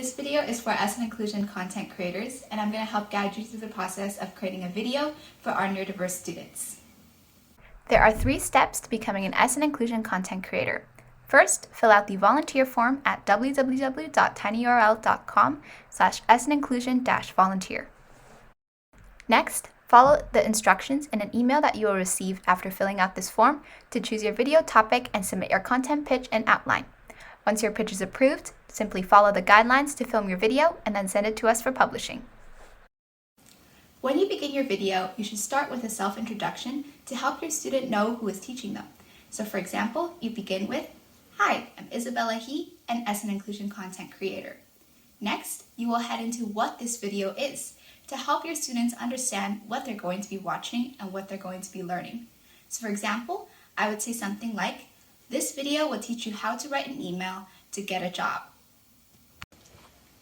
This video is for us and inclusion content creators, and I'm going to help guide you through the process of creating a video for our neurodiverse students. There are 3 steps to becoming an S and inclusion content creator. First, fill out the volunteer form at www.tinyurl.com/sninclusion-volunteer. Next, follow the instructions in an email that you will receive after filling out this form to choose your video topic and submit your content pitch and outline. Once your pitch is approved, simply follow the guidelines to film your video and then send it to us for publishing. When you begin your video, you should start with a self-introduction to help your student know who is teaching them. So for example, you begin with, "Hi, I'm Isabella He, an S and inclusion content creator." Next, you will head into what this video is to help your students understand what they're going to be watching and what they're going to be learning. So for example, I would say something like, "This video will teach you how to write an email to get a job."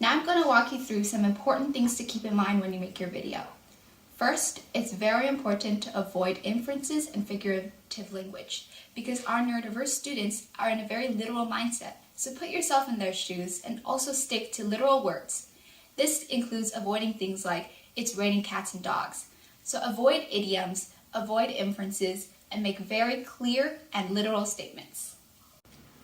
Now I'm going to walk you through some important things to keep in mind when you make your video. First, it's very important to avoid inferences and figurative language because our neurodiverse students are in a very literal mindset. So put yourself in their shoes and also stick to literal words. This includes avoiding things like, "It's raining cats and dogs." So avoid idioms, avoid inferences, and make very clear and literal statements.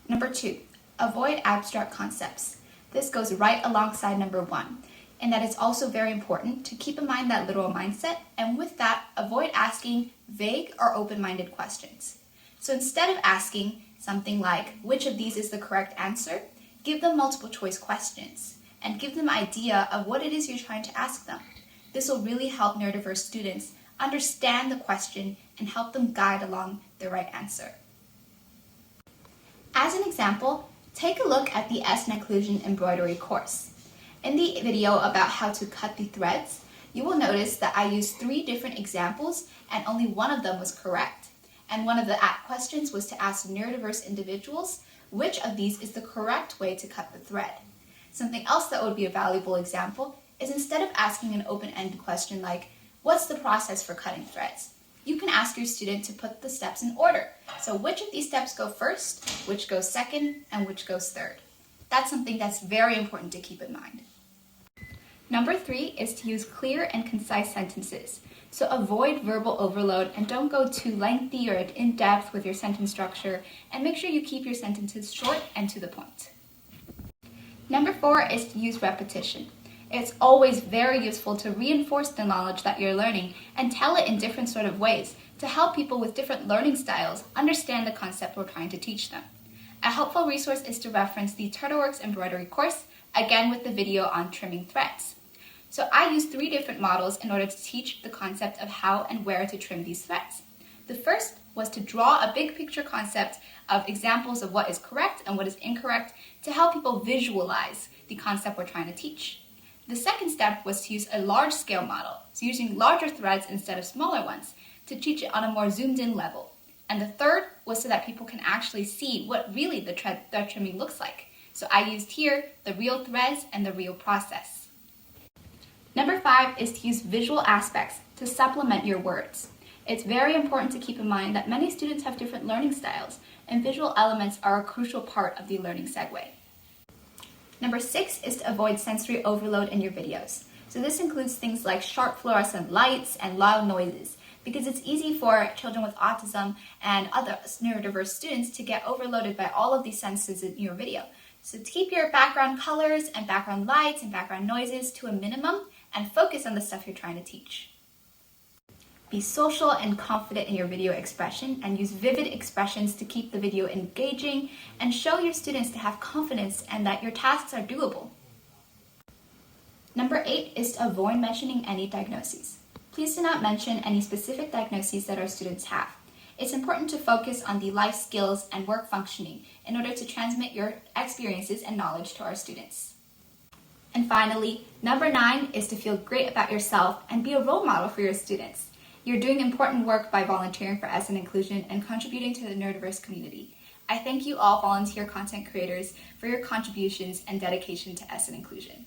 Number 2, avoid abstract concepts. This goes right alongside number 1, in that it's also very important to keep in mind that literal mindset, and with that, avoid asking vague or open-minded questions. So instead of asking something like, "Which of these is the correct answer?" give them multiple choice questions, and give them an idea of what it is you're trying to ask them. This will really help neurodiverse students understand the question and help them guide along the right answer. As an example, take a look at the S and Inclusion embroidery course. In the video about how to cut the threads, you will notice that I used 3 different examples and only one of them was correct. And one of the questions was to ask neurodiverse individuals which of these is the correct way to cut the thread. Something else that would be a valuable example is instead of asking an open-ended question like, "What's the process for cutting threads?" you can ask your student to put the steps in order. So which of these steps go first, which goes second, and which goes third? That's something that's very important to keep in mind. Number 3 is to use clear and concise sentences. So avoid verbal overload and don't go too lengthy or in-depth with your sentence structure, and make sure you keep your sentences short and to the point. Number 4 is to use repetition. It's always very useful to reinforce the knowledge that you're learning and tell it in different sort of ways to help people with different learning styles understand the concept we're trying to teach them. A helpful resource is to reference the Turtleworks embroidery course, again with the video on trimming threads. So I used 3 different models in order to teach the concept of how and where to trim these threads. The first was to draw a big picture concept of examples of what is correct and what is incorrect to help people visualize the concept we're trying to teach. The second step was to use a large scale model, so using larger threads instead of smaller ones, to teach it on a more zoomed in level. And the third was so that people can actually see what really the thread trimming looks like. So I used here the real threads and the real process. Number 5 is to use visual aspects to supplement your words. It's very important to keep in mind that many students have different learning styles, and visual elements are a crucial part of the learning segue. Number 6 is to avoid sensory overload in your videos. So this includes things like sharp fluorescent lights and loud noises, because it's easy for children with autism and other neurodiverse students to get overloaded by all of these senses in your video. So keep your background colors and background lights and background noises to a minimum and focus on the stuff you're trying to teach. Be social and confident in your video expression and use vivid expressions to keep the video engaging and show your students to have confidence and that your tasks are doable. Number 8 is to avoid mentioning any diagnoses. Please do not mention any specific diagnoses that our students have. It's important to focus on the life skills and work functioning in order to transmit your experiences and knowledge to our students. And finally, number 9 is to feel great about yourself and be a role model for your students. You're doing important work by volunteering for S and Inclusion and contributing to the neurodiverse community. I thank you all volunteer content creators for your contributions and dedication to S and Inclusion.